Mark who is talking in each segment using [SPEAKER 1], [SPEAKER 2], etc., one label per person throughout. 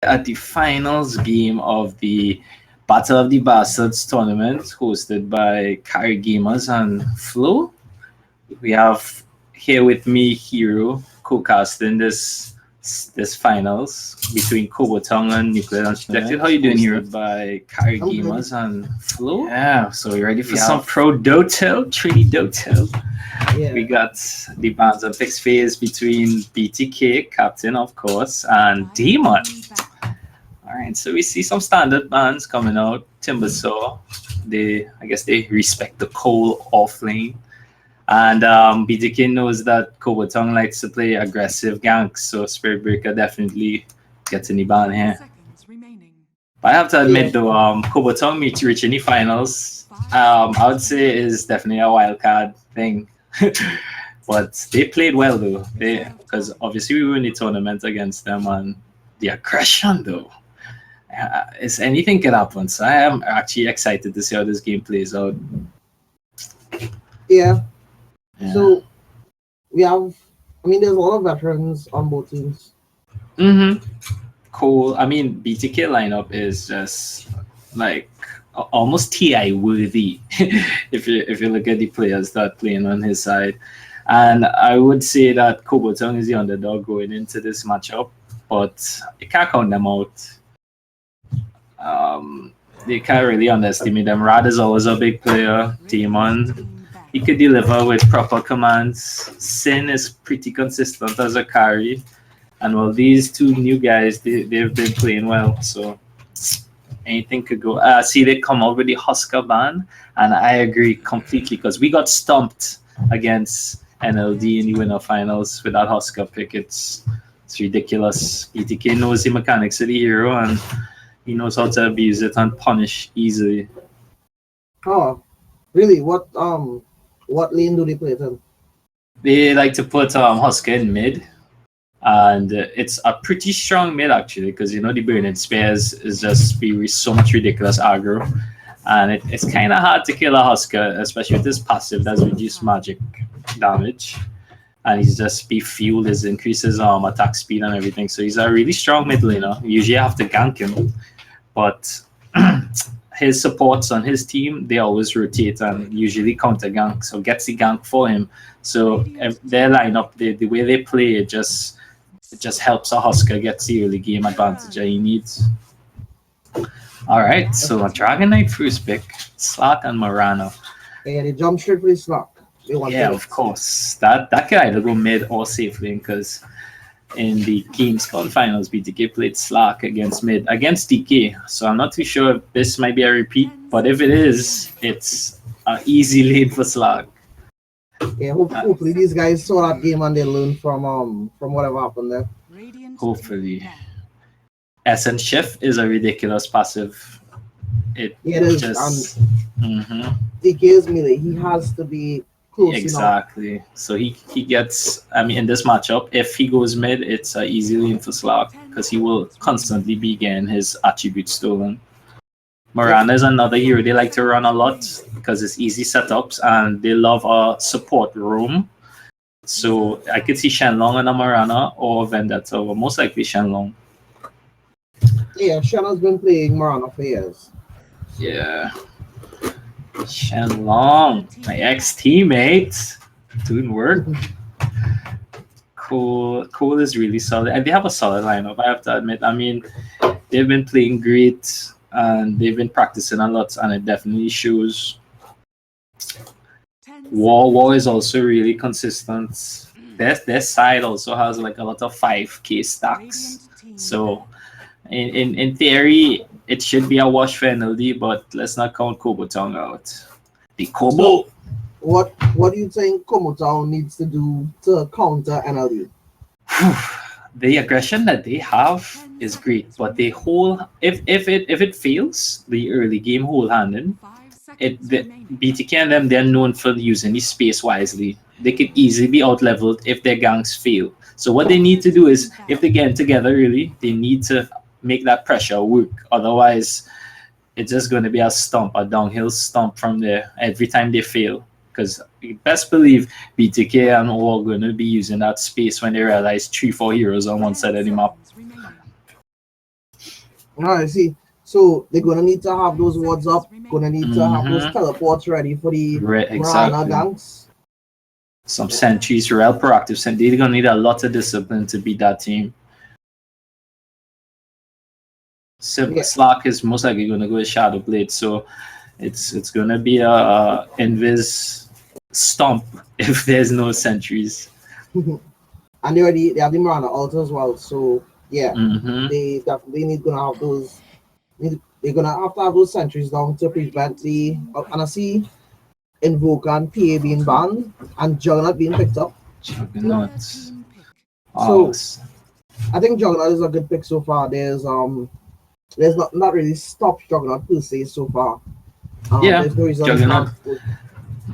[SPEAKER 1] at the finals game of the Battle of the Bastards tournament hosted by Kari Gamers and Flo. We have here with me Hero co-casting this finals between Kobotown and Nuclear Unprotected. How you doing, Hero? By Kari Gamers and Flo. Yeah, so you ready for some pro Dota, 3D Dota?
[SPEAKER 2] Yeah.
[SPEAKER 1] We got the bands fixed phase between BTK, Captain of course, and Demon. Alright, so we see some standard bands coming out. Timbersaw, I guess they respect the Cole off lane. And BTK knows that Kobotown likes to play aggressive ganks, so Spirit Breaker definitely gets in the ban here. But I have to admit though, Kobotown reaching the finals, I would say is definitely a wild card thing. But they played well though, because obviously we were in the tournament against them, and the aggression though. Is anything can happen. So I am actually excited to see how this game plays out.
[SPEAKER 2] Yeah. So we have, there's a lot of veterans on both teams.
[SPEAKER 1] Cool. BTK lineup is just like almost TI worthy if you look at the players that are playing on his side. And I would say that Kobotown is the underdog going into this matchup, but you can't count them out. They can't really underestimate them. Rad is always a big player. Demon, he could deliver with proper commands. Sin is pretty consistent as a carry. And well, these two new guys, they've been playing well. So anything could go. See, they come out with the Husker ban. And I agree completely because we got stumped against NLD in the winter finals with that Husker pick. It's ridiculous. BTK knows the mechanics of the hero and he knows how to abuse it and punish easily.
[SPEAKER 2] Oh, really? What lane do they play it in?
[SPEAKER 1] They like to put Husker in mid, and it's a pretty strong mid actually, because the Burning Spears is just be so much ridiculous aggro, and it's kind of hard to kill a Husker, especially with his passive that's reduced magic damage, and he's just be fueled, his increases attack speed and everything. So he's a really strong mid laner. You usually have to gank him, but his supports on his team, they always rotate and usually counter gank, so gets the gank for him. So their lineup, the way they play, it just helps a Husker get the early game advantage that he needs. All right, so a Dragon Knight first pick, Slack and Morano.
[SPEAKER 2] Yeah, they jump straight for the Slack.
[SPEAKER 1] Yeah, of course. That can either go mid or safe lane, because in the Kings Cup finals, BTK played Slack against mid against DK. So I'm not too sure if this might be a repeat, but if it is, it's an easy lane for Slack.
[SPEAKER 2] Yeah, hopefully these guys saw that game and they learned from whatever happened there.
[SPEAKER 1] Hopefully. Essence Chef is a ridiculous passive.
[SPEAKER 2] It is. Just, DK is melee. He has to be close
[SPEAKER 1] exactly
[SPEAKER 2] enough.
[SPEAKER 1] So he gets, in this matchup, if he goes mid, it's an easy lane for Slack because he will constantly be getting his attributes stolen. Morana is another hero they like to run a lot because it's easy setups and they love a support roam. So I could see Shenlong on a Morana or Vendetta, but most likely Shenlong.
[SPEAKER 2] Yeah, Shen has been playing Morana for years.
[SPEAKER 1] Yeah. Shenlong, my ex-teammate, doing work. Cool is really solid, and they have a solid lineup, I have to admit. They've been playing great, and they've been practicing a lot, and it definitely shows. War is also really consistent. Their side also has like a lot of 5k stacks, so in theory it should be a wash for NLD, but let's not count Kobotown out. The Kobo.
[SPEAKER 2] So, what do you think Kobotown needs to do to counter NLD?
[SPEAKER 1] The aggression that they have is great, but they hold if it fails the early game hold handing, the BTK and them, they're known for using the space wisely. They could easily be out leveled if their ganks fail. So what they need to do is, if they get together really, they need to make that pressure work. Otherwise, it's just going to be a downhill stomp from there every time they fail. Because best believe BTK and O are going to be using that space when they realize 3-4 heroes on one side of the map.
[SPEAKER 2] I see. So they're gonna need to have those wards up. Gonna need to have those teleports ready for the Marana
[SPEAKER 1] Exactly.
[SPEAKER 2] ganks.
[SPEAKER 1] Some sentries, real proactive sentries. They're gonna need a lot of discipline to beat that team. Slack is most likely gonna go with Shadow Blade, so it's gonna be a invis stomp if there's no sentries.
[SPEAKER 2] And they have the Marana ult as well. So yeah, they definitely gonna have those. They're gonna have to have those sentries down to prevent the and I see Invoke and PA being banned and Juggernaut being picked up.
[SPEAKER 1] Juggernaut.
[SPEAKER 2] So I think Juggernaut is a good pick so far. There's not really stopped Juggernaut per se so far.
[SPEAKER 1] Yeah,
[SPEAKER 2] there's no reason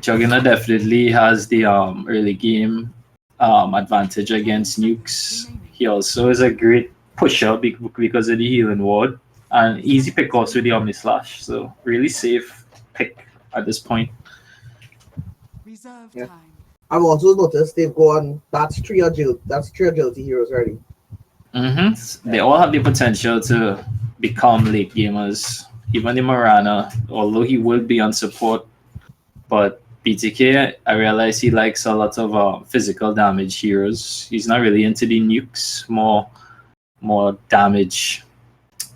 [SPEAKER 1] Juggernaut definitely has the early game advantage against nukes. He also is a great pusher because of the healing ward and easy pick also with the Omni Slash. So really safe pick at this point.
[SPEAKER 2] Yeah. I've also noticed they've gone that's three agility heroes already.
[SPEAKER 1] They all have the potential to become late gamers. Even the Marana, although he will be on support, but BTK, I realize he likes a lot of physical damage heroes. He's not really into the nukes, more damage.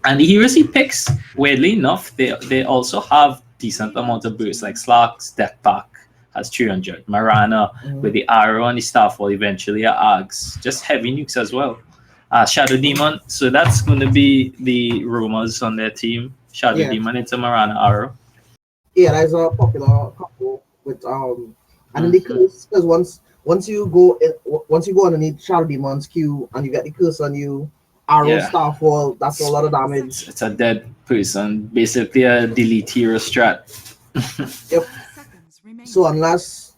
[SPEAKER 1] And the heroes he picks, weirdly enough, they also have decent amount of burst, like Slack's Death Pack has 300. Marana with the arrow and the Starfall eventually are Ags. Just heavy nukes as well. Shadow Demon, so that's going to be the rumors on their team. Shadow Demon into Marana arrow.
[SPEAKER 2] Yeah, that's a popular couple with and then the curse, because once you go underneath Shadow Demon's Q and you get the curse on you, arrow Starfall, that's a lot of damage.
[SPEAKER 1] It's a dead person, basically a delete hero strat.
[SPEAKER 2] Yep. So unless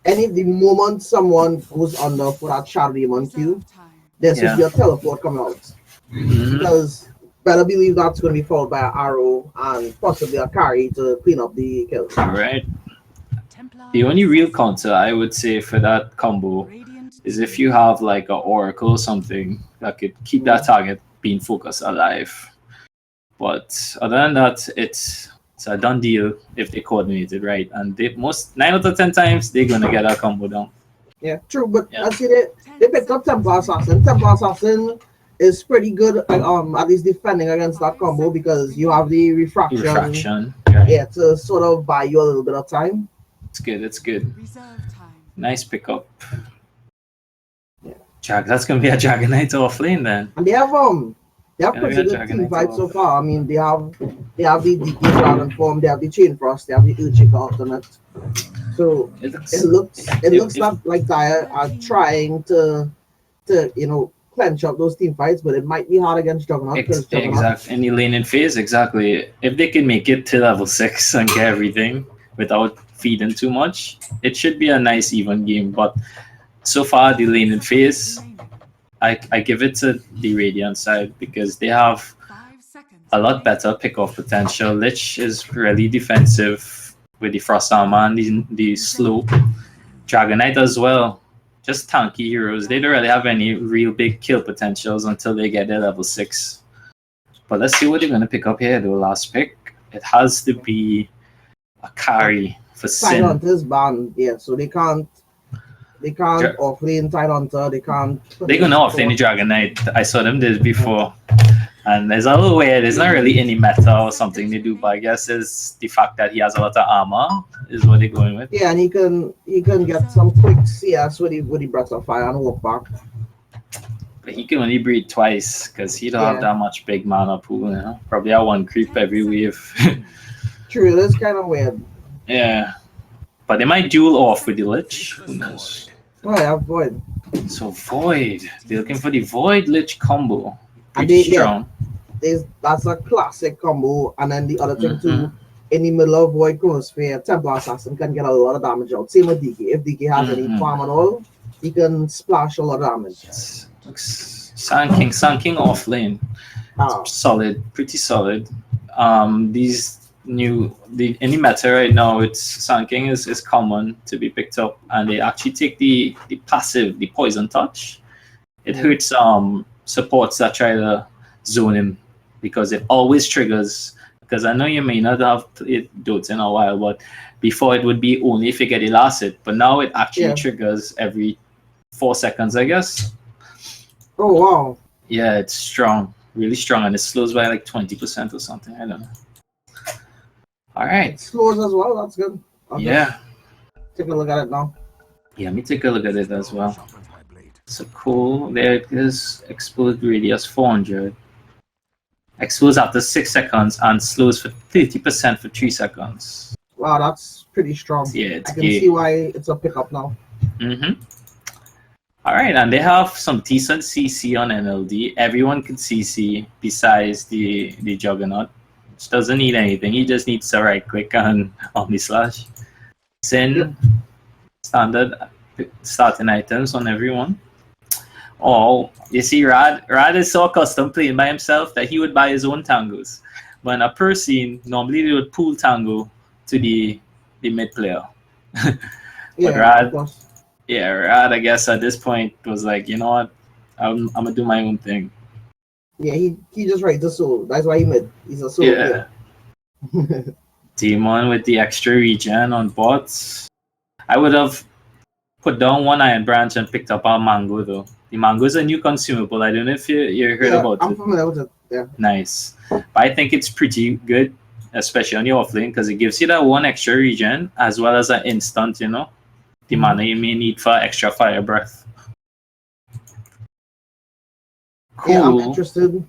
[SPEAKER 2] the moment someone goes under for that Shadow Demon Q, there should be a teleport coming out. Because better believe that's going to be followed by an arrow and possibly a carry to clean up the kill.
[SPEAKER 1] Right. The only real counter I would say for that combo is if you have like an oracle or something that could keep that target being focused alive. But other than that, it's a done deal if they coordinate it right. And 9 out of 10 times they're gonna get a combo down.
[SPEAKER 2] Yeah, true. But I see they picked up Templar Assassin. Templar Assassin is pretty good at least defending against that combo because you have the refraction. Yeah, to sort of buy you a little bit of time.
[SPEAKER 1] It's good. Nice pickup. Yeah. That's gonna be a Dragonite offlane then.
[SPEAKER 2] And they have pretty good team fight so far. I mean they have the DK Dragon form, they have the Chain Frost, they have the Urchik alternate. So it looks like Dire are trying to clench up those team fights, but it might be hard against Juggernaut.
[SPEAKER 1] Exactly. Any lane in phase, exactly. If they can make it to level 6 and get everything without feeding too much, it should be a nice even game. But so far, the lane in phase, I give it to the Radiant side because they have a lot better pick-off potential. Lich is really defensive with the Frost Armor and the slow. Dragonite as well. Just tanky heroes. They don't really have any real big kill potentials until they get their level 6. But let's see what they're going to pick up here, the last pick. It has to be a carry for Sin.
[SPEAKER 2] Tidehunter's banned, yeah, so they can't offlane Tidehunter, they can't...
[SPEAKER 1] They're going to offlane the Dragonite. I saw them did before. And there's a little weird. There's not really any meta or something they do, but I guess it's the fact that he has a lot of armor is what they're going with.
[SPEAKER 2] Yeah, and he can get some quick CS with the Breath of Fire and walk back.
[SPEAKER 1] But he can only breathe twice because he don't have that much big mana pool. You know? Probably have one creep every wave.
[SPEAKER 2] True, that's kind of weird.
[SPEAKER 1] Yeah, but they might duel off with the Lich. Who knows?
[SPEAKER 2] Oh yeah, Void.
[SPEAKER 1] So Void, they're looking for the Void Lich combo. Pretty strong.
[SPEAKER 2] That's a classic combo, and then the other thing too, in the middle of Void Chronosphere, Templar Assassin can get a lot of damage out. Same with DK. If DK has any farm at all, he can splash a lot of damage.
[SPEAKER 1] Sun King off lane. Solid, pretty solid. Any meta right now, it's Sun King is common to be picked up, and they actually take the passive, the poison touch. It hurts supports that try to zone him because it always triggers. Because I know you may not have played Dota in a while, but before it would be only if you get the last hit. But now it actually triggers every 4 seconds, I guess.
[SPEAKER 2] Oh wow.
[SPEAKER 1] Yeah, it's strong, really strong, and it slows by like 20% or something. I don't know. All right.
[SPEAKER 2] It slows as well. That's good.
[SPEAKER 1] Yeah.
[SPEAKER 2] Take a look at it now.
[SPEAKER 1] Yeah, let me take a look at it as well. So cool. There it is. Explode radius 400. Explodes after 6 seconds and slows for 30% for 3 seconds.
[SPEAKER 2] Wow, that's pretty strong.
[SPEAKER 1] Yeah,
[SPEAKER 2] I can see why it's a pickup now.
[SPEAKER 1] All right, and they have some decent CC on NLD. Everyone can CC besides the Juggernaut, which doesn't need anything. He just needs to right click and Omni Slash. Sin, standard starting items on everyone. Oh, you see, Rad is so accustomed playing by himself that he would buy his own tangos. But in a per scene, normally they would pool tango to the mid player. Rad, I guess at this point was like, you know what, I'm gonna do my own thing.
[SPEAKER 2] Yeah, he just right the soul. That's why he mid. He's a soul player.
[SPEAKER 1] Demon with the extra regen on bots. I would have put down one iron branch and picked up our mango though. The mango is a new consumable. I don't know if you heard about it.
[SPEAKER 2] I'm familiar with it. Yeah.
[SPEAKER 1] Nice. But I think it's pretty good, especially on your offlane, because it gives you that one extra regen as well as an instant, you know, the mana you may need for extra fire breath. Cool.
[SPEAKER 2] Yeah, I'm interested.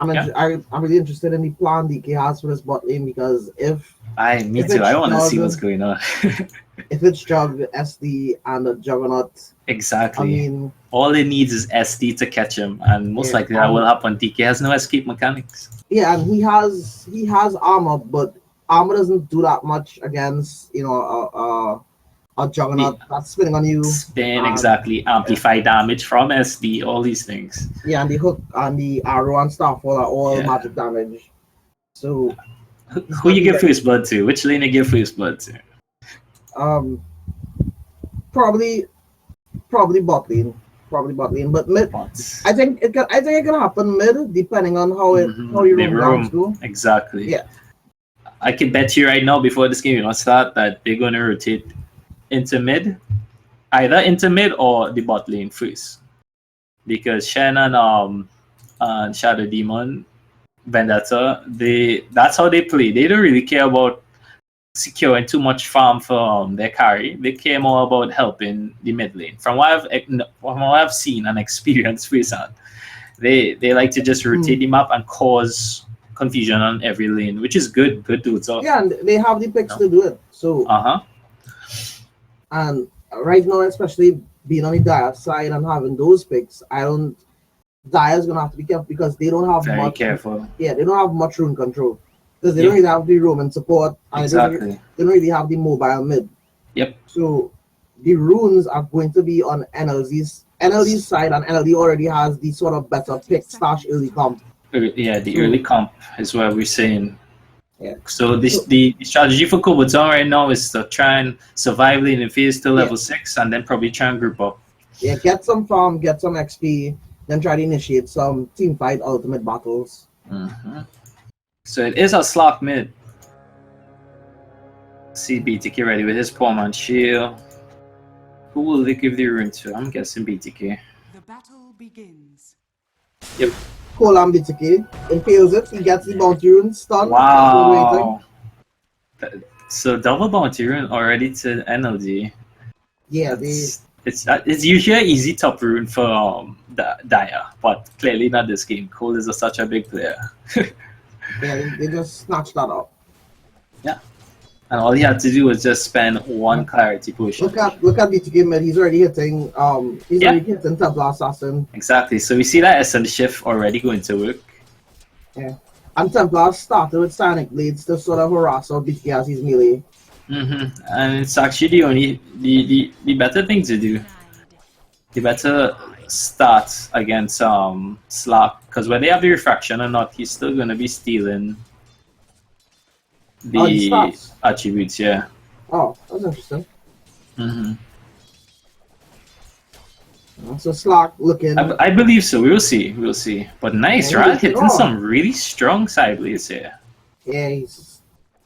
[SPEAKER 2] I'm really interested in the plan DK has for this bot lane, because
[SPEAKER 1] me too. I want to see what's going on.
[SPEAKER 2] If it's Jug, SD, and a Juggernaut.
[SPEAKER 1] Exactly.
[SPEAKER 2] I mean,
[SPEAKER 1] all it needs is SD to catch him, and most likely that will happen. DK has no escape mechanics.
[SPEAKER 2] Yeah, and he has armor, but armor doesn't do that much against, you know, a Juggernaut that's spinning on you.
[SPEAKER 1] Exactly. Amplify damage from SD, all these things.
[SPEAKER 2] Yeah, and the hook and the arrow and stuff, all magic damage. So
[SPEAKER 1] who you give first blood to? Which lane you give first blood to?
[SPEAKER 2] Probably bot lane. But mid, I think it can happen mid, depending on how your roams go.
[SPEAKER 1] Exactly.
[SPEAKER 2] Yeah.
[SPEAKER 1] I can bet you right now, before this game start, that they're gonna rotate into mid, either into mid or the bot lane first, because Shen and Shadow Demon, Vendetta, that's how they play. They don't really care about securing too much farm for their carry. They care more about helping the mid lane. From what I've seen and experienced firsthand, they like to just rotate the map and cause confusion on every lane, which is good to so.
[SPEAKER 2] Yeah, and they have the picks to do it. So and right now, especially being on the Dire side and having those picks, Dire's gonna have to be careful, because they don't have
[SPEAKER 1] very careful.
[SPEAKER 2] Yeah, they don't have much rune control, because they don't really have the Roman support, and they don't really have the mobile mid.
[SPEAKER 1] Yep.
[SPEAKER 2] So the runes are going to be on NLD's side, and NLD already has the sort of better pick / early comp.
[SPEAKER 1] Yeah, the early comp is what we're saying.
[SPEAKER 2] Yeah.
[SPEAKER 1] So the strategy for Kobotown right now is to try and survive lane in phase to level 6, and then probably try and group up.
[SPEAKER 2] Yeah, get some farm, get some XP, then try to initiate some team fight ultimate battles.
[SPEAKER 1] So it is a Slack mid. See BTK ready with his Palm and Shield. Who will they give the rune to? I'm guessing BTK.
[SPEAKER 3] The battle begins.
[SPEAKER 1] Yep.
[SPEAKER 2] Cole BTK impales it. He gets the bounty rune stun.
[SPEAKER 1] Wow. So double bounty rune already to NLD.
[SPEAKER 2] Yeah,
[SPEAKER 1] it's usually an easy top rune for Dire, but clearly not this game. Cole is such a big player.
[SPEAKER 2] Yeah, they just snatched that up.
[SPEAKER 1] Yeah. And all he had to do was just spend one clarity potion.
[SPEAKER 2] Look at BTK mid. He's already hitting already hitting Templar Assassin.
[SPEAKER 1] Exactly. So we see that SM shift already going to work.
[SPEAKER 2] Yeah. And Templar started with Sonic Blades to sort of harass out BTK as he's melee.
[SPEAKER 1] And it's actually the better thing to do. The better start against Slack, because when they have the refraction or not, he's still gonna be stealing the attributes. Yeah.
[SPEAKER 2] Oh, that's interesting. So Slack looking.
[SPEAKER 1] I believe so. We'll see. We'll see. But nice,
[SPEAKER 2] Yeah,
[SPEAKER 1] right? Hitting some really strong side blades here.
[SPEAKER 2] Yeah,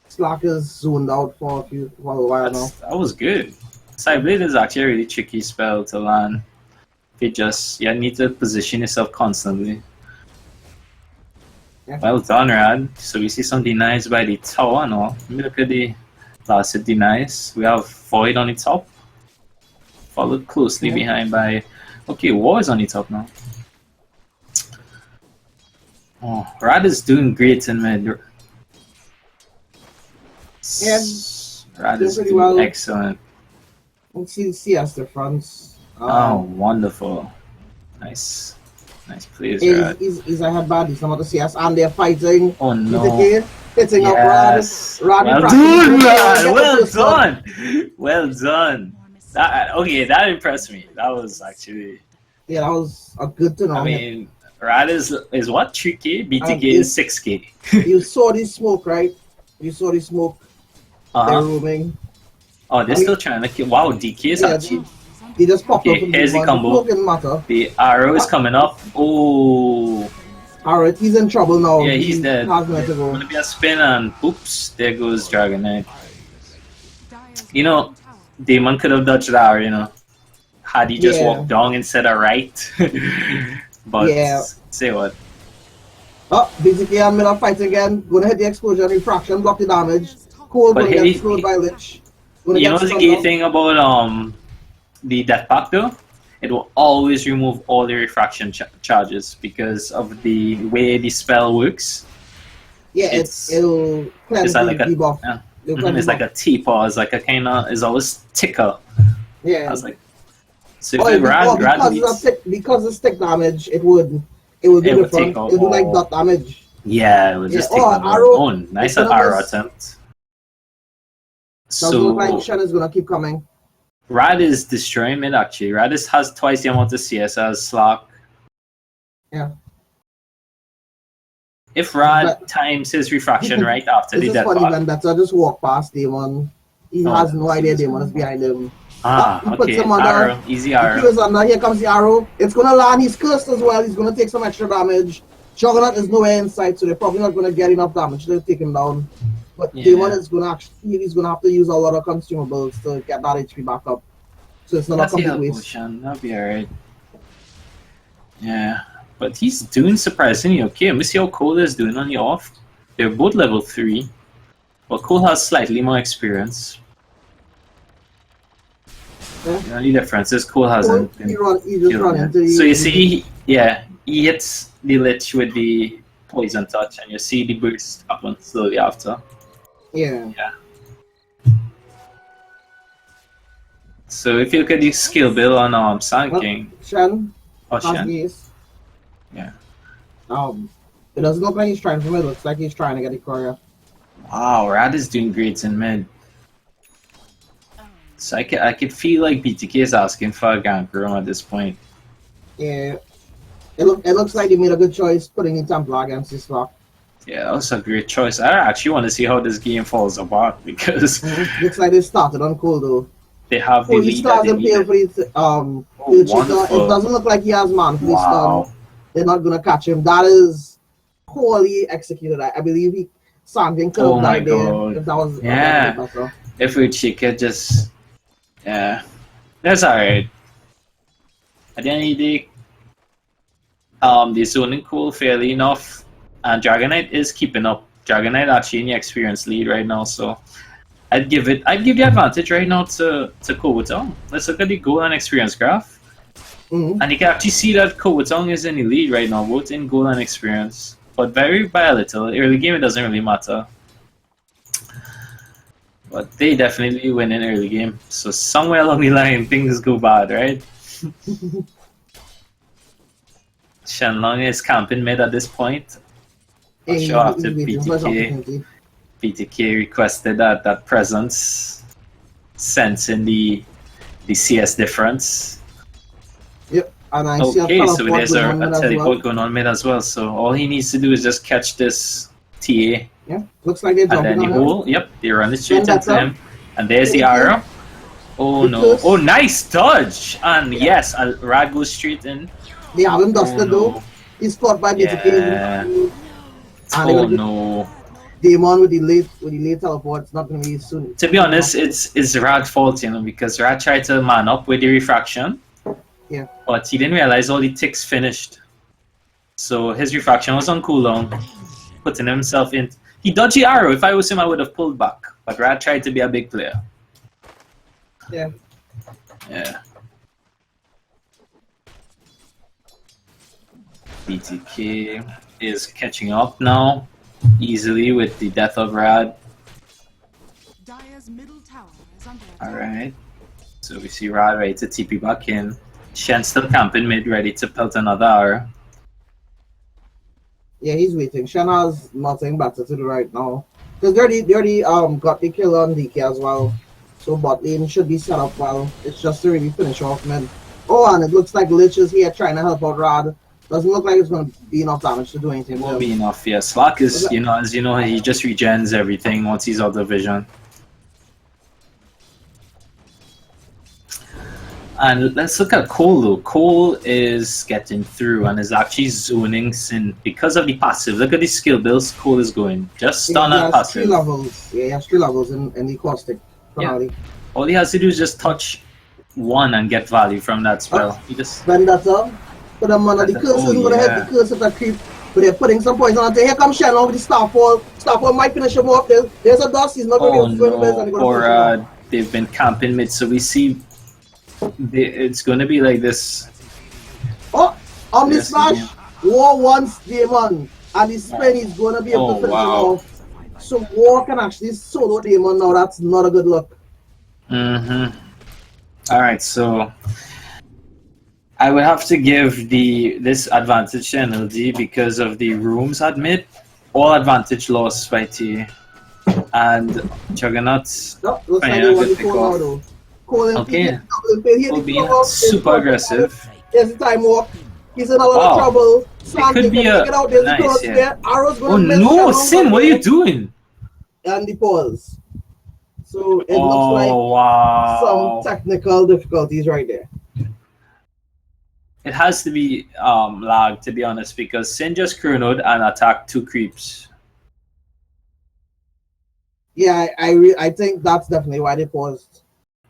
[SPEAKER 2] Slack is zoned out for a while now.
[SPEAKER 1] That was good. Side blade is actually a really tricky spell to land. You need to position yourself constantly.
[SPEAKER 2] Yeah.
[SPEAKER 1] Well done, Rad. So we see some denies by the tower and all. Let me look at the last hit denies. We have Void on the top. Followed closely behind by... Okay, War is on the top now. Oh, Rad is doing great in mid.
[SPEAKER 2] Yeah,
[SPEAKER 1] Rad is doing excellent.
[SPEAKER 2] Let's see CS difference.
[SPEAKER 1] Oh, wonderful. Nice. Nice plays, Rad.
[SPEAKER 2] He's ahead bad, he's not the CS, and they're fighting.
[SPEAKER 1] Oh no.
[SPEAKER 2] Hitting up Rad.
[SPEAKER 1] Well done, Rad! Well done! Well done. That impressed me. That was actually...
[SPEAKER 2] Yeah, that was a good to know.
[SPEAKER 1] I mean, Rad is what? 3K? BTK is 6K.
[SPEAKER 2] You saw the smoke, right? You saw the smoke. They're roaming.
[SPEAKER 1] Oh, they're still trying to kill. Wow, DK is actually...
[SPEAKER 2] He just popped up.
[SPEAKER 1] Here's the combo. The arrow is coming up. Oh.
[SPEAKER 2] Alright, he's in trouble now.
[SPEAKER 1] Yeah, he's dead.
[SPEAKER 2] There's
[SPEAKER 1] gonna be a spin and oops, there goes Dragon Knight. You know, Damon could have dodged that, you know, had he just walked down instead of right. But say what?
[SPEAKER 2] Oh, basically I'm in a fight again. Gonna hit the explosion, refraction, block the damage. Cole gonna get exploded by Lich.
[SPEAKER 1] You know the gay thing about the death pack though? It will always remove all the refraction charges because of the way the spell works.
[SPEAKER 2] Yeah, it'll cleanse
[SPEAKER 1] like a
[SPEAKER 2] debuff.
[SPEAKER 1] It's like a T-pause, it's like a kind of, it's always ticker.
[SPEAKER 2] Yeah.
[SPEAKER 1] I was like, so if
[SPEAKER 2] because of stick damage, it would be different. It would do like dot damage.
[SPEAKER 1] Yeah, it would just take
[SPEAKER 2] arrow.
[SPEAKER 1] Nice arrow attempt.
[SPEAKER 2] So look like Shen is gonna keep coming.
[SPEAKER 1] Rad is destroying mid actually. Rad has twice the amount of CS as Slack.
[SPEAKER 2] Yeah.
[SPEAKER 1] If Rad times his refraction right after the death pack.
[SPEAKER 2] Vendetta just walk past Damon. He has no idea Damon is behind him.
[SPEAKER 1] Okay. Arrow. Easy arrow.
[SPEAKER 2] Here comes the arrow. It's gonna land. He's cursed as well. He's gonna take some extra damage. Juggernaut is nowhere in sight, so they're probably not gonna get enough damage to take him down. But Damon is gonna he's gonna have to use a lot of consumables to get that HP back up. So it's not a complete waste.
[SPEAKER 1] That'll be alright. Yeah. But he's doing surprisingly okay. Let me see how Cole is doing on the off. They're both level 3. But Cole has slightly more experience.
[SPEAKER 2] Yeah.
[SPEAKER 1] The only difference is Cole hasn't been
[SPEAKER 2] killed yet.
[SPEAKER 1] So you see, he hits the Lich with the poison touch and you see the burst happen slowly after.
[SPEAKER 2] Yeah.
[SPEAKER 1] So if you look at the skill build on Sand King.
[SPEAKER 2] Shen.
[SPEAKER 1] Shen. Yeah.
[SPEAKER 2] It doesn't look like he's trying for mid. It looks like he's trying to get the courier.
[SPEAKER 1] Wow, Rad is doing great in mid. So I could feel like BTK is asking for a gank room at this point.
[SPEAKER 2] Yeah. It looks like they made a good choice putting in Templar against this swap.
[SPEAKER 1] Yeah, that was a great choice. I actually want to see how this game falls apart because
[SPEAKER 2] looks like they started on Cole though.
[SPEAKER 1] They have the lead that they needed.
[SPEAKER 2] It doesn't look like he has man for this They're not gonna catch him. That is poorly executed. I believe something could have died there if that was
[SPEAKER 1] if Uchi could just that's alright. At the end of the day, they're zoning Cole fairly enough, and Dragon Knight is keeping up. Dragon Knight actually in the experience lead right now, so I'd give the advantage right now to Kobotown. Let's look at the goal and experience graph. And you can actually see that Kobotown is in the lead right now, both in goal and experience. But very by a little. Early game it doesn't really matter. But they definitely win in early game. So somewhere along the line things go bad, right? Shenlong is camping mid at this point. Not sure after BTK requested that presence, sensing the CS difference.
[SPEAKER 2] Yep, and I see
[SPEAKER 1] so there's a teleport going on mid as well. So all he needs to do is just catch this TA.
[SPEAKER 2] Yeah, looks like they're jumping
[SPEAKER 1] on him. Yep, they run it straight into him. And there's the arrow. Oh no! Oh, nice dodge! And yes, Rad goes straight in.
[SPEAKER 2] They have him dusted though. He's caught by Mizukage.
[SPEAKER 1] Oh no!
[SPEAKER 2] Demon with the late teleport. It's not gonna be soon.
[SPEAKER 1] To be honest, it's Rad's fault, you know, because Rad tried to man up with the refraction.
[SPEAKER 2] Yeah.
[SPEAKER 1] But he didn't realize all the ticks finished. So his refraction was on cooldown, putting himself in. He dodged the arrow. If I was him, I would have pulled back. But Rad tried to be a big player.
[SPEAKER 2] Yeah.
[SPEAKER 1] Yeah. BTK is catching up now, easily with the death of Rad.
[SPEAKER 3] Dire's middle tower is under attack.
[SPEAKER 1] Alright. So we see Rad ready to TP back in. Shen still camping mid, ready to pelt another arrow.
[SPEAKER 2] Yeah, he's waiting. Shen has nothing better to do right now. Because they already got the kill on DK as well. So bot lane should be set up well. It's just to really finish off mid. Oh, and it looks like Lich is here trying to help out Rad. Doesn't look like it's going to be enough damage to do anything.
[SPEAKER 1] Won't be enough, yeah. Slack is, you know, as you know, he just regens everything once he's out of vision. And let's look at Cole though. Cole is getting through and is actually zoning Sin because of the passive. Look at the skill builds Cole is going. Just stun and passive.
[SPEAKER 2] 3 levels. Yeah, he has 3 levels in the caustic.
[SPEAKER 1] Yeah. All he has to do is just touch 1 and get value from that spell. He just
[SPEAKER 2] Vendetta. Put them under the curse is gonna hit the curse of that creep. But they're putting some poison on it. Here comes Shen over the Starfall. Starfall might finish him off. There's a dust, he's not gonna be able to do
[SPEAKER 1] or they've been camping mid, so we see it's gonna be like this.
[SPEAKER 2] Oh, Omni Smash, War wants Demon, and his spin is gonna be able to finish him off. So War can actually solo Demon now. That's not a good look.
[SPEAKER 1] Alright, so I would have to give this advantage to NLD because of the rooms at mid. All advantage lost by T. And Juggernaut's finding a good pick off. Okay. Cole being super aggressive.
[SPEAKER 2] There's the time walk. He's in a lot of trouble.
[SPEAKER 1] It could be a nice, yeah.
[SPEAKER 2] Arrow's
[SPEAKER 1] Oh no, Sim, what are you doing?
[SPEAKER 2] And the pause. So it looks like some technical difficulties right there.
[SPEAKER 1] It has to be lag, to be honest, because Sin just chronoed and attacked 2 creeps.
[SPEAKER 2] Yeah, I think that's definitely why they paused.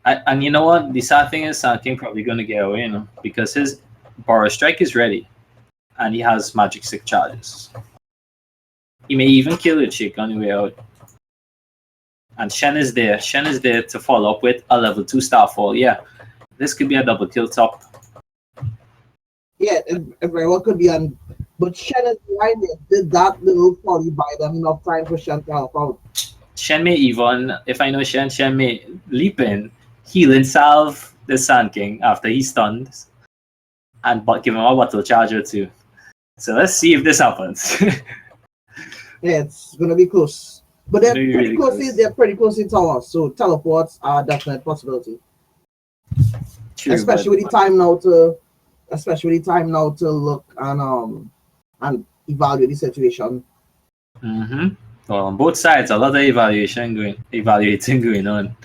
[SPEAKER 1] And you know what? The sad thing is, Sand King probably going to get away, you know, because his Borrow Strike is ready, and he has Magic Stick charges. He may even kill a chick on the way out. And Shen is there. Shen is there to follow up with a level 2 Starfall. Yeah, this could be a double kill top.
[SPEAKER 2] Yeah, it very well could be. But Shen is behind it. Did that little probably buy them enough time for Shen to help out?
[SPEAKER 1] Shen may even, if I know Shen may leap in, heal and salve the Sand King after he's stunned, and give him a bottle charger too. So let's see if this happens.
[SPEAKER 2] Yeah, it's gonna be close. But they're pretty
[SPEAKER 1] really
[SPEAKER 2] close. They're pretty close in towers, so teleports are a definite possibility.
[SPEAKER 1] True,
[SPEAKER 2] especially with the time now to look and evaluate the situation.
[SPEAKER 1] Well, on both sides, a lot of evaluating going on,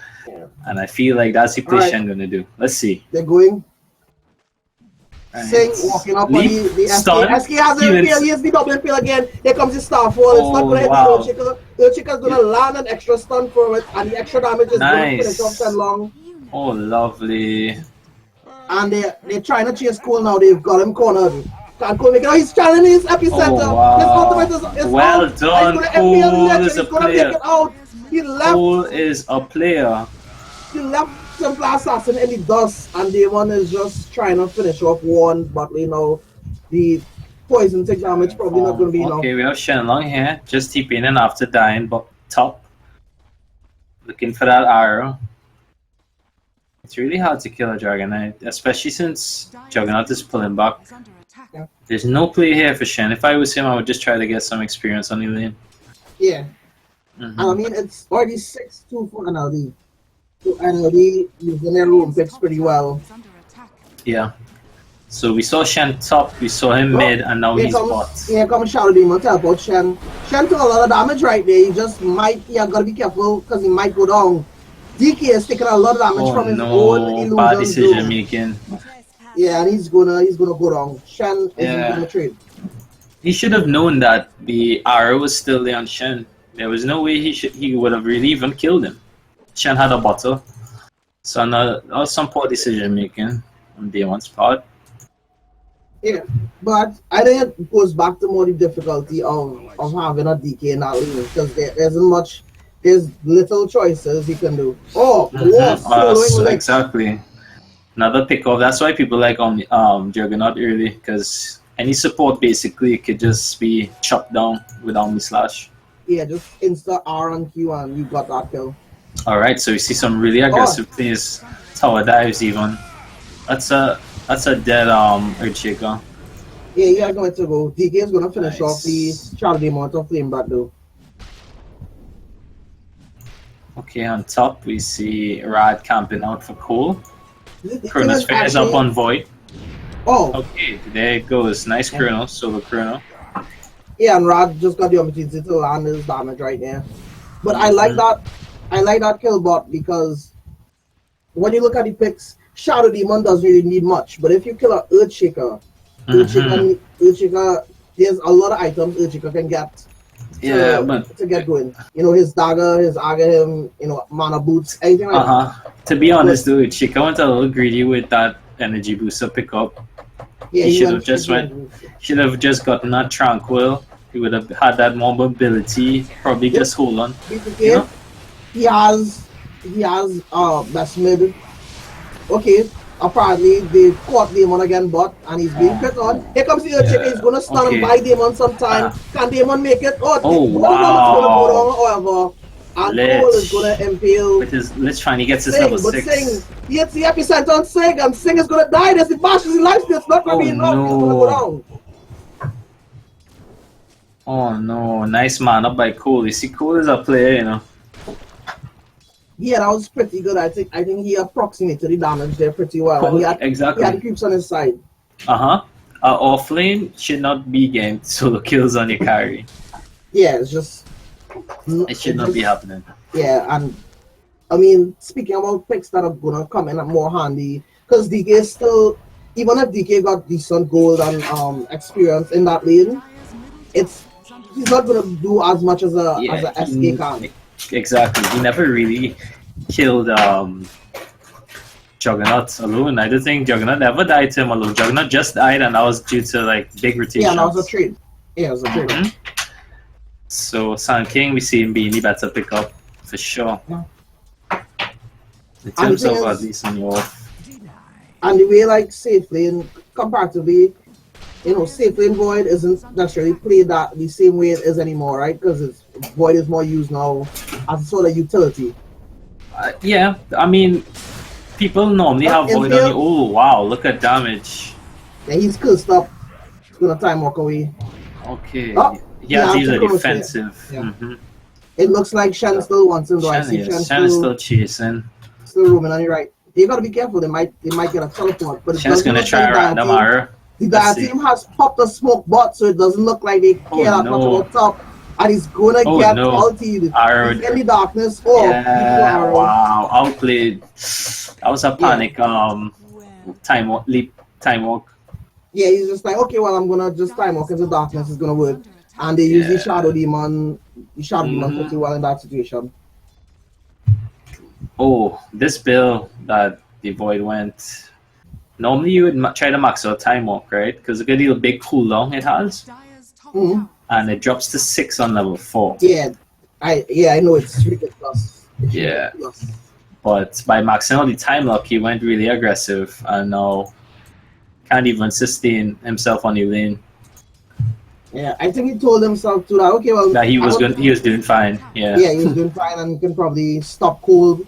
[SPEAKER 1] and I feel like that's the play Shen gonna do. Let's see.
[SPEAKER 2] They're going. Sing walking up on the SK. SK has a reveal. He has the double impale again. Here comes the Starfall. It's not gonna hit the Earthshaker. Earthshaker's gonna land an extra stun for it, and the extra damage is gonna finish off Shen Long.
[SPEAKER 1] Oh, lovely.
[SPEAKER 2] And they're trying to chase Cole now. They've got him cornered. Can Cole make it out? He's challenging his epicenter. His ultimate is
[SPEAKER 1] well
[SPEAKER 2] out.
[SPEAKER 1] done, Cole is a player.
[SPEAKER 2] He left.
[SPEAKER 1] Cole is a player.
[SPEAKER 2] He left Templar Assassin in the dust, and Damon is just trying to finish off one. But you know, the poison take damage probably not going to be enough.
[SPEAKER 1] Okay, we have Shenlong here, just TPing in after dying, but top. Looking for that arrow. It's really hard to kill a Dragonite, especially since Juggernaut is pulling back.
[SPEAKER 2] Yeah.
[SPEAKER 1] There's no play here for Shen. If I was him, I would just try to get some experience on the lane.
[SPEAKER 2] Yeah. And I mean, it's already 6-2 for NLD. So NLD using their room picks pretty well.
[SPEAKER 1] Yeah. So we saw Shen top, we saw him mid, and now he's bot.
[SPEAKER 2] Here comes Shadow Demon to help out Shen. Shen took a lot of damage right there. He just might, got to be careful because he might go down. DK is taking a lot of damage from his own illusion.
[SPEAKER 1] Bad decision making.
[SPEAKER 2] Yeah, and he's gonna go down. Shen isn't gonna trade.
[SPEAKER 1] He should have known that the arrow was still there on Shen. There was no way he would have really even killed him. Shen had a bottle. So that was some poor decision making on day one's part.
[SPEAKER 2] Yeah, but I think it goes back to more the difficulty of having a DK in that lane because there's little choices you can do.
[SPEAKER 1] Exactly. Another pick off. That's why people like Juggernaut early, because any support basically could just be chopped down with Omni Slash.
[SPEAKER 2] Yeah, just insta R and Q and you got that kill.
[SPEAKER 1] Alright, so we see some really aggressive plays. Tower dives even. That's a dead Earthshaker.
[SPEAKER 2] Yeah, you are going to go. DK is gonna finish off the Shadow Demon to flame back though.
[SPEAKER 1] Okay, on top we see Rad camping out for Cole. Chronosphere is up on Void.
[SPEAKER 2] Oh.
[SPEAKER 1] Okay, there it goes. Nice Chrono, solo Chrono.
[SPEAKER 2] Yeah, and Rad just got the opportunity to land his damage right there. But I like that kill bot because when you look at the picks, Shadow Demon doesn't really need much. But if you kill an Earthshaker, Earthshaker, there's a lot of items Earthshaker can get. To get going. You know, his dagger, his Agahim, mana boots, anything like that.
[SPEAKER 1] To be honest though, Chica went a little greedy with that energy booster pickup.
[SPEAKER 2] Yeah,
[SPEAKER 1] he should have just gotten that tranquil. He would have had that more mobility, probably just hold on.
[SPEAKER 2] He has best mid. Okay, apparently they caught Damon again, and he's being put on. Here comes the Earthshaker, he's gonna stun him by Damon sometime. Can Damon make it?
[SPEAKER 1] Wow.
[SPEAKER 2] However, and Cole is gonna impale
[SPEAKER 1] with his Lich finally gets his level 6.
[SPEAKER 2] Sing, he hits the epicenter on Sing, and Sing is gonna die. There's the bash, his life steal. It's not gonna be enough. He's gonna go down.
[SPEAKER 1] Oh no, nice man up by Cole. You see, Cole is a player,
[SPEAKER 2] Yeah, that was pretty good. I think he approximated the damage there pretty well. He had the creeps on his side.
[SPEAKER 1] Offlane should not be getting solo kills on your carry.
[SPEAKER 2] Yeah, it's just...
[SPEAKER 1] It should not be happening.
[SPEAKER 2] Yeah, and I mean, speaking about picks that are gonna come in more handy, because DK is still, even if DK got decent gold and experience in that lane, he's not gonna do as much as a SK can.
[SPEAKER 1] Exactly. He never really killed Juggernaut alone. I don't think Juggernaut ever died to him alone. Juggernaut just died, and that was due to big rotations.
[SPEAKER 2] Yeah, that was a trade. Yeah, it was a trade.
[SPEAKER 1] So Sand King, we see him being the better pickup for sure.
[SPEAKER 2] Yeah.
[SPEAKER 1] In terms of at least on your.
[SPEAKER 2] And the way safe lane comparatively, safe lane Void isn't necessarily played the same way it is anymore, right? Because Void is more used now as a sort of utility.
[SPEAKER 1] Yeah, I mean, people normally have Void on the. Oh wow, look at damage.
[SPEAKER 2] Yeah, he's cursed up. He's gonna time walk away.
[SPEAKER 1] Okay. Yeah, these are defensive.
[SPEAKER 2] Yeah. It looks like Shen still wants him, though. I see
[SPEAKER 1] Shen is still chasing.
[SPEAKER 2] Still roaming on your right. You gotta be careful. They might get a teleport. But
[SPEAKER 1] Shen's gonna try a random arrow.
[SPEAKER 2] The Dire team has popped a smoke bot, so it doesn't look like they care that much about top. And he's gonna get ulted.
[SPEAKER 1] Arrowed.
[SPEAKER 2] He's in the darkness.
[SPEAKER 1] Wow, outplayed. That was a panic. Time walk.
[SPEAKER 2] Yeah, he's just like, okay, well, I'm gonna just time walk into darkness. It's gonna work. And they use the Shadow Demon. The Shadow Demon pretty well in that situation.
[SPEAKER 1] Oh, this build that the Void went. Normally you would try to max out time walk, right? Because look at the big cooldown it has. And it drops to 6 on level 4.
[SPEAKER 2] Yeah, I know it's ridiculous.
[SPEAKER 1] But by maxing out the time lock, he went really aggressive and now can't even sustain himself on the lane.
[SPEAKER 2] Yeah, I think he told himself to that. Okay, well,
[SPEAKER 1] that he was doing fine. Yeah,
[SPEAKER 2] he was doing fine, and he can probably stop cold.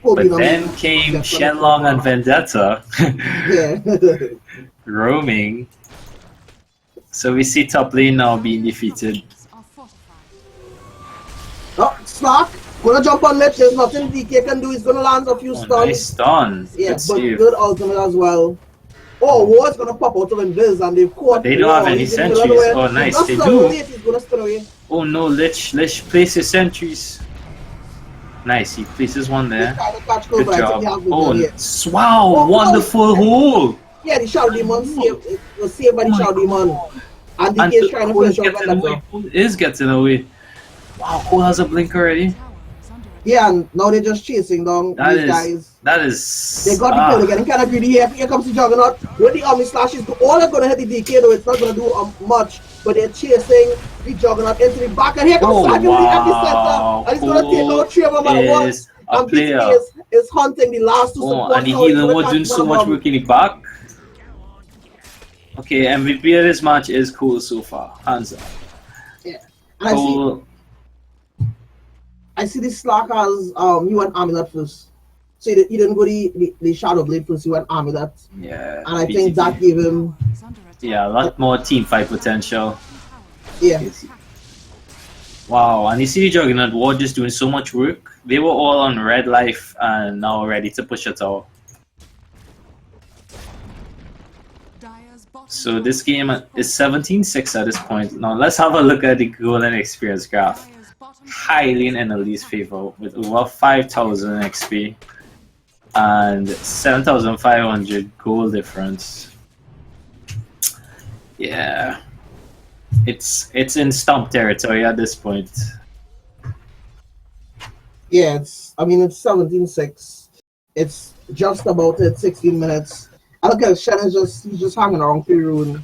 [SPEAKER 1] But then came Shenlong and Vendetta. Roaming. So we see top lane now being defeated.
[SPEAKER 2] Oh, Slark! Gonna jump on Lich. There's nothing DK can do. He's gonna land a few stuns.
[SPEAKER 1] Nice stun.
[SPEAKER 2] Yeah, good ultimate as well. Oh, Ward's gonna pop out of Invis and they've caught.
[SPEAKER 1] They don't have any sentries. Oh, nice. They do.
[SPEAKER 2] He's gonna spin away.
[SPEAKER 1] Oh no, Lich, place your sentries. Nice. He places one there.
[SPEAKER 2] Trying to catch
[SPEAKER 1] Good
[SPEAKER 2] Kobo, I think
[SPEAKER 1] job.
[SPEAKER 2] he has
[SPEAKER 1] Oh,
[SPEAKER 2] yeah.
[SPEAKER 1] wow!
[SPEAKER 2] Oh,
[SPEAKER 1] Wonderful hole.
[SPEAKER 2] Yeah, the Shadow Demon was saved by the Shadow Demon. And DK is trying to
[SPEAKER 1] Cole is
[SPEAKER 2] finish off
[SPEAKER 1] getting away. Cole is getting away. Wow, Cole has a blink already.
[SPEAKER 2] Yeah, and now they're just chasing down these guys.
[SPEAKER 1] That is.
[SPEAKER 2] They got the kill again. Kind of greedy here. Here comes the Juggernaut with the army slashes. All are going to hit the DK though. It's not going to do much. But they're chasing the Juggernaut into the back. And here comes Sagan with the epicenter. And he's going to take out 3 of them at once. And BTK is hunting the last 2 supports.
[SPEAKER 1] And the healing was doing so much work in the back. Okay, MVP of this match is Cole so far. Hands up.
[SPEAKER 2] Yeah. And I see the Slack as you went Amulet first. So you didn't go the Shadow Blade first, you went Amulet.
[SPEAKER 1] Yeah.
[SPEAKER 2] And I think that gave him
[SPEAKER 1] a lot more team fight potential.
[SPEAKER 2] Yeah.
[SPEAKER 1] Wow, and you see the Juggernaut War just doing so much work. They were all on red life and now ready to push it out. So this game is 17-6 at this point. Now let's have a look at the golden experience graph. Highly in NLD's favor with over 5,000 XP and 7,500 goal difference. Yeah, it's in stomp territory at this point.
[SPEAKER 2] Yeah, it's 17-6. It's just about 16 minutes. I look at Shen he's just hanging around Pirun.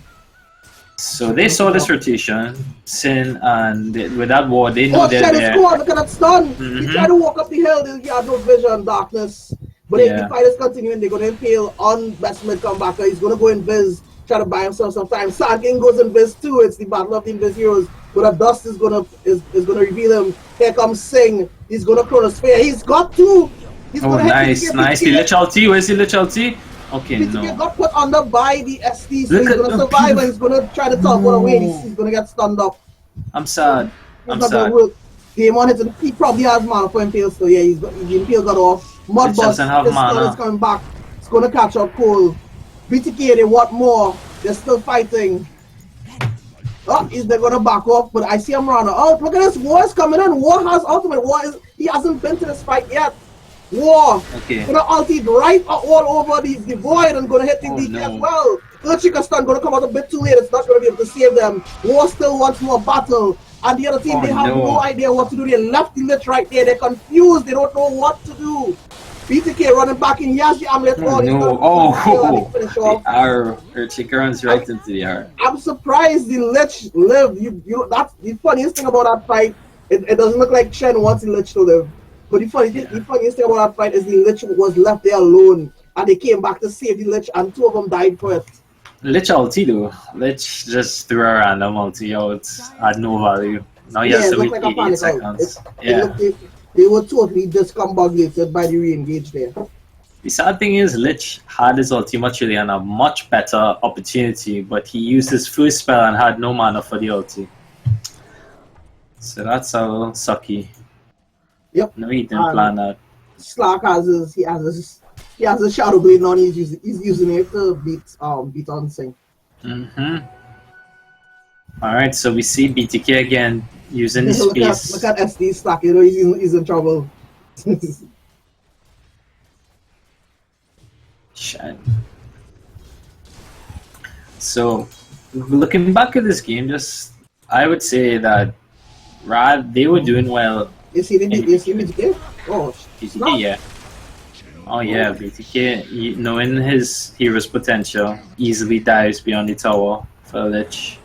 [SPEAKER 1] So they saw this rotation, Sin, and with that war, they knew they're there.
[SPEAKER 2] Scored. Look at that stun! He tried to walk up the hill, he had no vision, darkness. But if the fight is continuing, they're going to impale on best mid comebacker. He's going to go in Viz, try to buy himself some time. Sarkin goes in Viz too. It's the battle of the Invis heroes. But a dust is going to reveal him. Here comes Singh. He's going to Chronosphere. He's got 2. He's
[SPEAKER 1] oh, nice. The Lich ulti. Where's the Lich ulti? Okay,
[SPEAKER 2] BTK got put under by the SD, so he's going to survive and he's going to try to teleport away. He's going to get stunned up.
[SPEAKER 1] I'm sad.
[SPEAKER 2] I'm sad. Game on it, he probably has mana for Impale, so yeah, the Impale got off. Mudbust, his stun is coming back. It's going to catch up Cole. BTK, they want more. They're still fighting. Oh, they're going to back off, but I see him run. Oh, look at this. War is coming in. War has ultimate. He hasn't been to this fight yet. War.
[SPEAKER 1] Okay.
[SPEAKER 2] Gonna ulti right all over the void and gonna hit the DK as well. Urchika stun gonna come out a bit too late. It's not gonna be able to save them. War still wants more battle. And the other team, they have no idea what to do. They left the Lich right there. They're confused. They don't know what to do. BTK running back in Yashi Amulet.
[SPEAKER 1] The arrow. Urchika runs right into the arrow.
[SPEAKER 2] I'm surprised the Lich lived. That's the funniest thing about that fight. It doesn't look like Shen wants the Lich to live. But the funniest thing about that fight is the Lich was left there alone, and they came back to save the Lich, and 2 of them died for it.
[SPEAKER 1] Lich ulti though. Lich just threw a random ulti out, had no value. Now he has to wait 88 seconds.
[SPEAKER 2] They were totally discombobulated by the re-engage there.
[SPEAKER 1] The sad thing is, Lich had his ulti much earlier and a much better opportunity, but he used his first spell and had no mana for the ulti. So that's a little sucky.
[SPEAKER 2] Yep.
[SPEAKER 1] No, he didn't plan that.
[SPEAKER 2] Slack has his Shadow Blade on. He's using it to beat on Singh.
[SPEAKER 1] Alright, so we see BTK again using the space.
[SPEAKER 2] Look at SD Slack, he's in trouble.
[SPEAKER 1] Shit. So looking back at this game, I would say that they were doing well.
[SPEAKER 2] Is he BTK? Oh,
[SPEAKER 1] BTK, yeah. Oh yeah, BTK, knowing his hero's potential, easily dives beyond the tower for a Lich.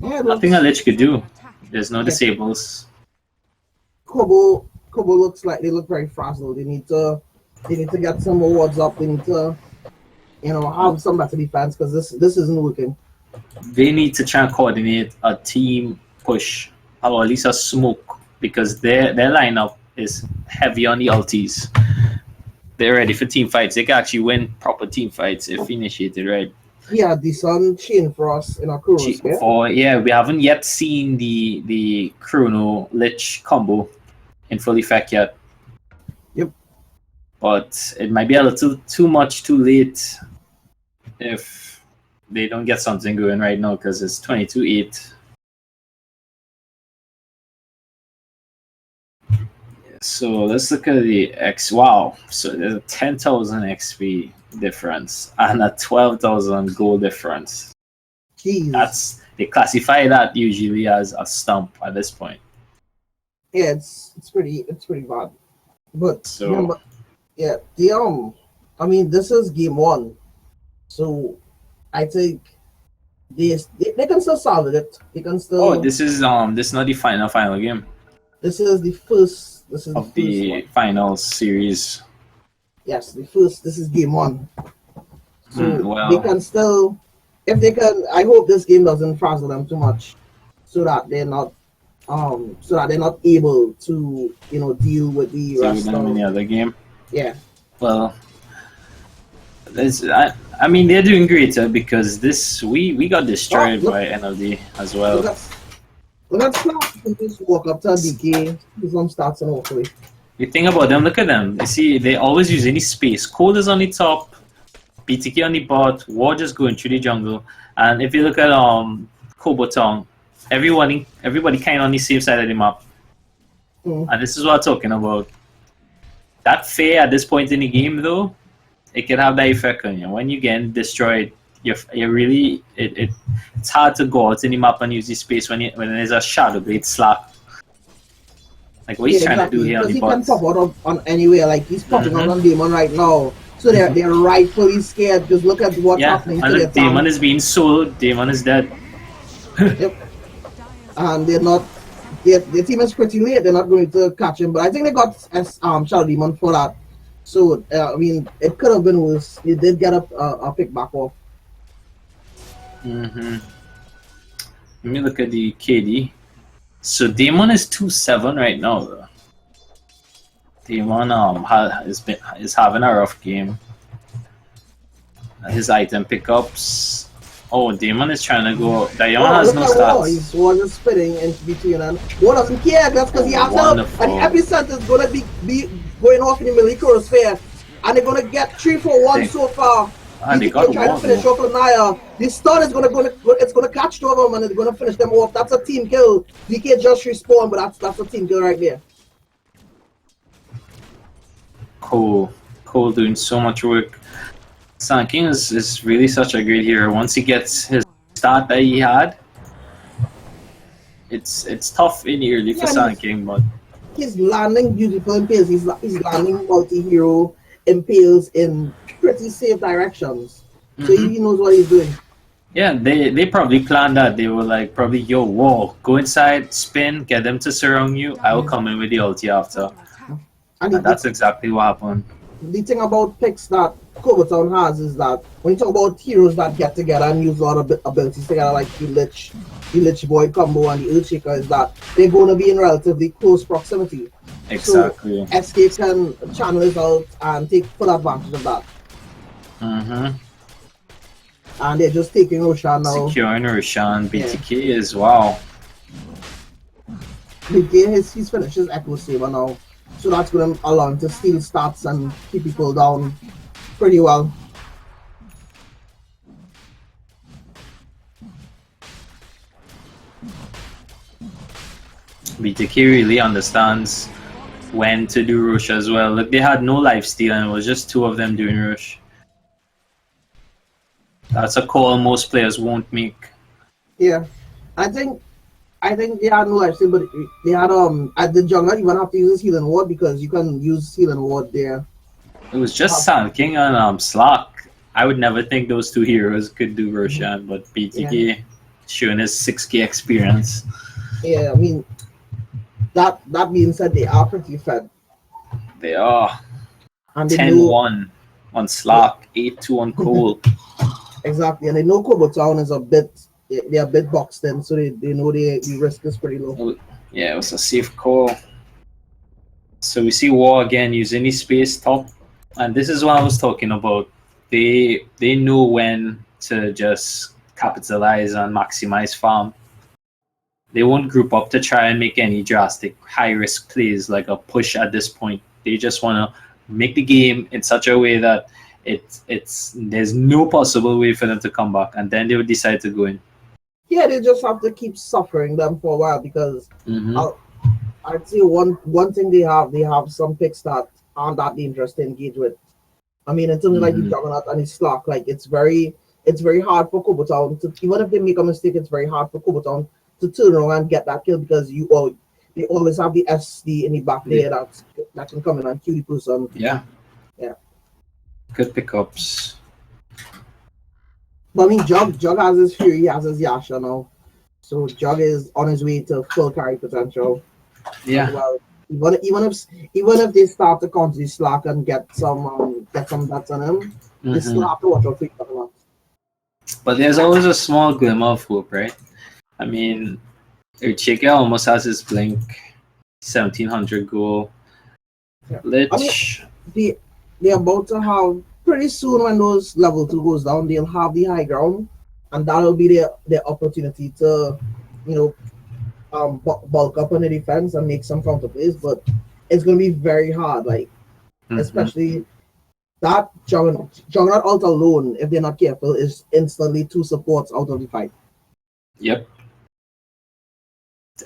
[SPEAKER 1] Nothing a Lich could do. There's no disables.
[SPEAKER 2] Kobo looks like they look very frazzled. They need to get some awards up. They need to, have some better defense because this isn't working.
[SPEAKER 1] They need to try and coordinate a team push, or at least a smoke, because their lineup is heavy on the ultis. They're ready for team fights. They can actually win proper team fights if initiated right.
[SPEAKER 2] Yeah, the Sun Chain Frost in a Chrono.
[SPEAKER 1] We haven't yet seen the Chrono Lich combo in full effect yet.
[SPEAKER 2] Yep.
[SPEAKER 1] But it might be a little too much too late if they don't get something going right now, because it's 22-8. So let's look at the X. Wow. So there's a 10,000 XP difference and a 12,000 gold difference.
[SPEAKER 2] Jeez.
[SPEAKER 1] They classify that usually as a stump at this point.
[SPEAKER 2] Yeah, it's pretty bad. But
[SPEAKER 1] So
[SPEAKER 2] remember, yeah, I mean, this is game one, so I think they can still salvage it. They can still.
[SPEAKER 1] oh, this is not the final game
[SPEAKER 2] This is the first. This is
[SPEAKER 1] of
[SPEAKER 2] the
[SPEAKER 1] the
[SPEAKER 2] first one.
[SPEAKER 1] final series.
[SPEAKER 2] Yes, the first. This is game one. So
[SPEAKER 1] well,
[SPEAKER 2] they can still, if they can. I hope this game doesn't frazzle them too much, so that they're not able to deal with the
[SPEAKER 1] see
[SPEAKER 2] rest
[SPEAKER 1] them in the
[SPEAKER 2] of.
[SPEAKER 1] other game.
[SPEAKER 2] Yeah.
[SPEAKER 1] Well, I mean they're doing greater because we got destroyed by NLD as well.
[SPEAKER 2] Look at Slack. You can just walk up to DK, do some stats, and hopefully.
[SPEAKER 1] You think about them, look at them. You see, they always use any space. Cold is on the top, BTK on the bot, War just going through the jungle. And if you look at Kobotown, everybody kind of on the same side of the map. And this is what I'm talking about. That Fair at this point in the game, though, it can have that effect on you. When you get destroyed, you really it's hard to go out in the map and use the space when there's a shadow blade Slack. Like what he's trying to do here on the
[SPEAKER 2] he
[SPEAKER 1] bot.
[SPEAKER 2] can pop out on anywhere. Like he's popping out on Demon right now, so they're rightfully scared. Just look at what's happening.
[SPEAKER 1] And look, Demon is being sold. Demon is dead.
[SPEAKER 2] Yep. And they're not. Their team is pretty late. They're not going to catch him, but I think they got Shadow Demon for that. So I mean, it could have been worse. He did get a pick back off.
[SPEAKER 1] Let me look at the KD. So Damon is 2-7 right now. Though. Damon is having a rough game. His item pickups. Oh, Damon is trying to go. Diamond has no stats.
[SPEAKER 2] He's just spitting in between, and War doesn't care. That's because he has help. And every set is gonna be going off in the middle Sphere, and they're gonna get 3 for 1 so far.
[SPEAKER 1] And they got
[SPEAKER 2] trying to finish off with Naya. The stun is gonna catch two of them and it's gonna finish them off. That's a team kill. DK just respawn, but that's a team kill right there.
[SPEAKER 1] Cole doing so much work. Sun King is really such a great hero. Once he gets his start that he had, it's tough in the early for Sun King, but
[SPEAKER 2] he's landing beautiful impales. He's landing multi-hero impales in pretty safe directions. So he knows what he's doing.
[SPEAKER 1] Yeah, they probably planned that. They were like, probably, yo, whoa, go inside, spin, get them to surround you. I will come in with the ulti after. And that's exactly what happened.
[SPEAKER 2] The thing about picks that Kobotown has is that when you talk about heroes that get together and use a lot of abilities together, like the Lich Void combo and the Earthshaker, is that they're going to be in relatively close proximity.
[SPEAKER 1] Exactly.
[SPEAKER 2] So SK can channel it out and take full advantage of that. And they're just taking Roshan now.
[SPEAKER 1] Securing Roshan. BTK as wow.
[SPEAKER 2] He's finished his Echo Saber now. So that's going to allow him to steal stats and keep people down pretty well.
[SPEAKER 1] BTK really understands when to do Rush as well. Look, they had no lifesteal and it was just 2 of them doing Rush. That's a call most players won't make.
[SPEAKER 2] Yeah, I think they had no lifesteal, but they had at the jungle you won't have to use healing ward because you can use healing ward there.
[SPEAKER 1] It was just Sand King and Slack. I would never think those 2 heroes could do Roshan, but BTK showing his 6k experience.
[SPEAKER 2] Yeah, I mean that being said, they are pretty fed.
[SPEAKER 1] They are.
[SPEAKER 2] And
[SPEAKER 1] 10-1 on Slack, 8-2 on Cole.
[SPEAKER 2] Exactly, and they know Kobotown is they're a bit boxed in, so they know the risk is pretty low.
[SPEAKER 1] Yeah, it was a safe call. So we see War again using his space top, and this is what I was talking about. They know when to just capitalize and maximize farm. They won't group up to try and make any drastic high risk plays like a push at this point. They just want to make the game in such a way that there's no possible way for them to come back, and then they would decide to go in.
[SPEAKER 2] Yeah, they just have to keep suffering them for a while because I'd say one thing they have some picks that aren't that dangerous to engage with. I mean, in terms of like the Juggernaut and his Slack, like it's very hard for Kobotown to, even if they make a mistake, it's very hard for Kobotown to turn around and get that kill because they always have the SD in the back there that can come in and kill the person.
[SPEAKER 1] Yeah.
[SPEAKER 2] Yeah.
[SPEAKER 1] Good pickups.
[SPEAKER 2] But I mean, Jug has his Fury, he has his Yasha now. So Jug is on his way to full carry potential.
[SPEAKER 1] Yeah.
[SPEAKER 2] Well, even if they start to counter the Slack and get some bets on him, they still have to watch out for Juggernaut.
[SPEAKER 1] But there's always a small glimmer of hope, right? I mean, Uchika almost has his blink, 1700 goal.
[SPEAKER 2] Yeah.
[SPEAKER 1] Lich.
[SPEAKER 2] I mean, they're about to have pretty soon when those level 2 goes down, they'll have the high ground, and that'll be their opportunity to, bulk up on the defense and make some counter plays. But it's going to be very hard, especially that Juggernaut out alone, if they're not careful, is instantly 2 supports out of the fight.
[SPEAKER 1] Yep.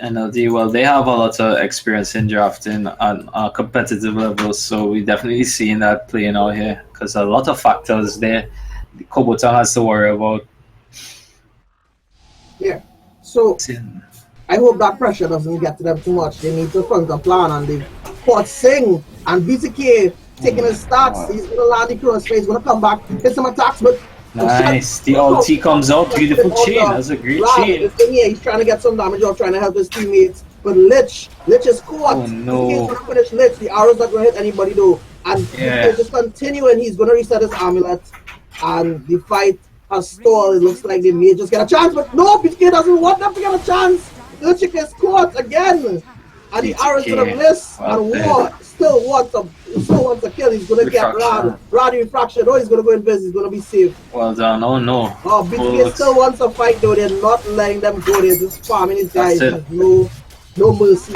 [SPEAKER 1] NLD, well, they have a lot of experience in drafting on a competitive level, so we definitely seeing that playing out here because a lot of factors there the Kobotown has to worry about.
[SPEAKER 2] Yeah, so I hope that pressure doesn't get to them too much. They need to front a plan, and they've caught Singh and BTK taking his stats. He's going to land the cross face, he's going to come back, hit some attacks, but
[SPEAKER 1] nice. The ulti comes out. Beautiful chain. That's a great chain.
[SPEAKER 2] He's trying to get some damage off, trying to help his teammates. But Lich is caught.
[SPEAKER 1] Oh no.
[SPEAKER 2] He's going to finish Lich. The arrow's not going to hit anybody though. And he's just continuing. He's going to reset his amulet. And the fight has stalled. It looks like they may just get a chance. But no, BTK doesn't want them to get a chance. Lich is caught again. And the arrow's going to miss. And War still wants a kill. He's going to get Rad refraction. Oh, he's going to go invis. He's going to be safe.
[SPEAKER 1] Well done. Oh no.
[SPEAKER 2] Oh, BTK still wants a fight though. They're not letting them go. They're just farming these guys. No mercy.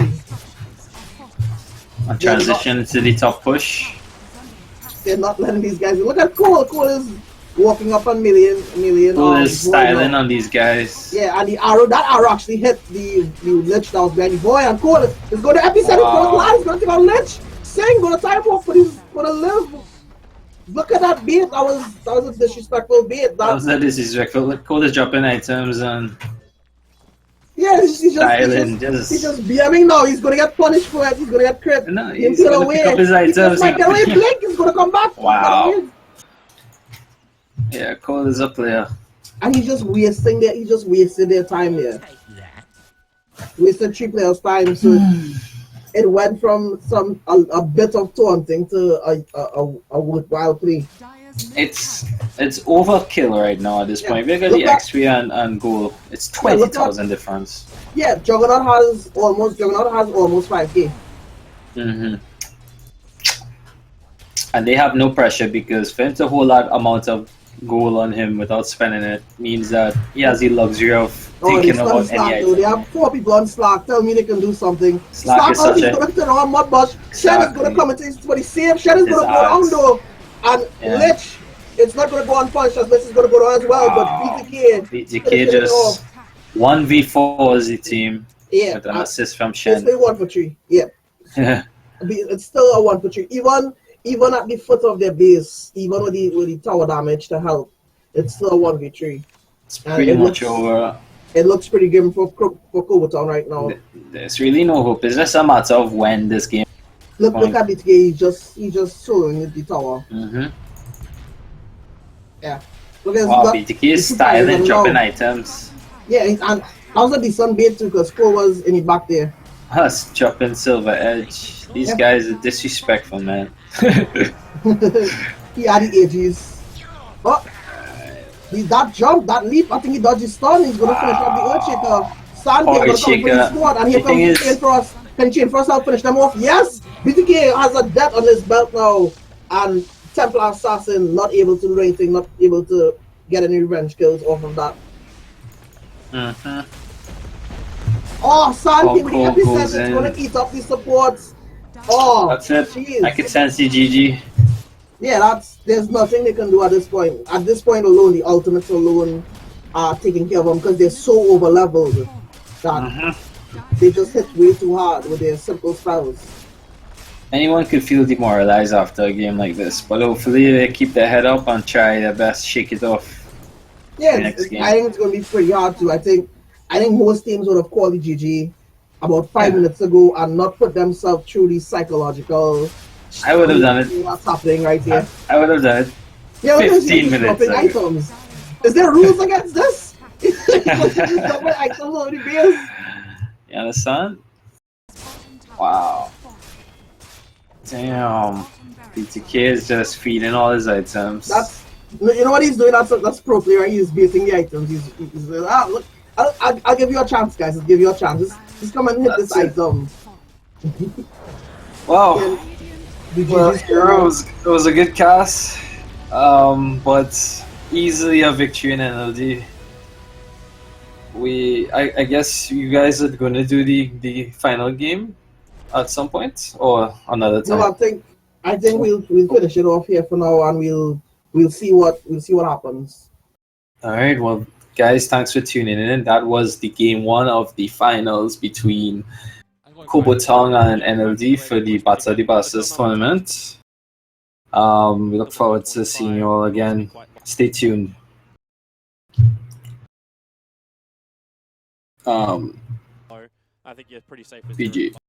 [SPEAKER 1] A transition to the top push.
[SPEAKER 2] They're not letting these guys. Look at Cole. Cole is walking up on million.
[SPEAKER 1] Cole is styling on these guys.
[SPEAKER 2] Yeah, and that arrow actually hit the Lich that was behind the boy, and Cole is going to epicenter for the line. He's going to take out Lich. Sing, going to time off, but he's going to live. Look at that bait. That was a disrespectful bait.
[SPEAKER 1] That was a disrespectful. Cole is dropping items and.
[SPEAKER 2] Yeah, he's just BMing now. He's going to get punished for it. He's going to get crit.
[SPEAKER 1] No, he's going to pick up his items.
[SPEAKER 2] Blink. He's going to come back.
[SPEAKER 1] Wow. Yeah, Cole is a player.
[SPEAKER 2] And he's just wasting their time there. Wasted 3 players' time. So it went from a bit of taunting to a worthwhile play.
[SPEAKER 1] It's overkill right now at this point. We got the XP and goal. It's 20,000 difference.
[SPEAKER 2] Yeah, Juggernaut has almost 5k.
[SPEAKER 1] And they have no pressure because for him to hold that amount of goal on him without spending it means that he has the luxury of thinking about any item.
[SPEAKER 2] They have 4 people on Slack. Tell me they can do something.
[SPEAKER 1] Slack is such
[SPEAKER 2] going to turn on Mudbush. Shen is going to come into for the save. Shen is going to go down though. And Lich, it's not going to go unpunished as Lich is going to go down as well. But
[SPEAKER 1] BTK just 1v4 as the team with an assist from Shen.
[SPEAKER 2] It's still 1 for 3. Yeah. It's still a 1 for 3. Even at the foot of their base, even with the tower damage to help, it's still a 1v3.
[SPEAKER 1] It's pretty much over.
[SPEAKER 2] It looks pretty grim for Kobotown right now.
[SPEAKER 1] There's really no hope. It's just a matter of when this game.
[SPEAKER 2] Look at BTK. He's just soloing the tower. Yeah.
[SPEAKER 1] BTK is styling, dropping items.
[SPEAKER 2] Yeah, and that was a decent bait too because Cole was in the back there.
[SPEAKER 1] Us dropping Silver Edge. These guys are disrespectful, man.
[SPEAKER 2] He had the edges. Oh, that jump, that leap, I think he dodged his stun. He's going to finish up the Earthshaker. Sandgate going to come for his squad, and here comes Chain Frost. Can Chain Frost help finish them off? Yes! BTK has a death on his belt now, and Templar Assassin not able to do anything, not able to get any revenge kills off of that. Oh, Sandgate with the epicenter is going to eat up the supports. Oh,
[SPEAKER 1] that's it.
[SPEAKER 2] Geez.
[SPEAKER 1] I can sense the GG.
[SPEAKER 2] Yeah, there's nothing they can do at this point. At this point alone, the ultimates alone are taking care of them because they're so over leveled that they just hit way too hard with their simple spells.
[SPEAKER 1] Anyone could feel demoralized after a game like this, but hopefully they keep their head up and try their best to shake it off.
[SPEAKER 2] Yeah,
[SPEAKER 1] next game.
[SPEAKER 2] I think it's going to be pretty hard to. I think most teams would have called the GG about 5 minutes ago and not put themselves through the psychological.
[SPEAKER 1] I would have done it.
[SPEAKER 2] What's happening right here?
[SPEAKER 1] I would have done it.
[SPEAKER 2] Yeah,
[SPEAKER 1] 15 minutes ago.
[SPEAKER 2] Items. Is there rules against this? Double items on the base.
[SPEAKER 1] You understand? Wow. Damn. BTK is just feeding all his items.
[SPEAKER 2] You know what he's doing? That's pro player. He's baiting the items. He's look. I'll give you a chance, guys. I'll give you a chance. Just come and hit this item.
[SPEAKER 1] Wow. Well, it was a good cast, but easily a victory in NLD. I guess you guys are going to do the final game at some point or another time.
[SPEAKER 2] No, I think we'll finish it off here for now, and we'll see what happens.
[SPEAKER 1] All right, well, guys, thanks for tuning in. That was the game 1 of the finals between Kobotown and NLD for the Battle of the Bastards tournament. We look forward to seeing you all again. Stay tuned.
[SPEAKER 4] I think you're pretty safe with
[SPEAKER 1] PG.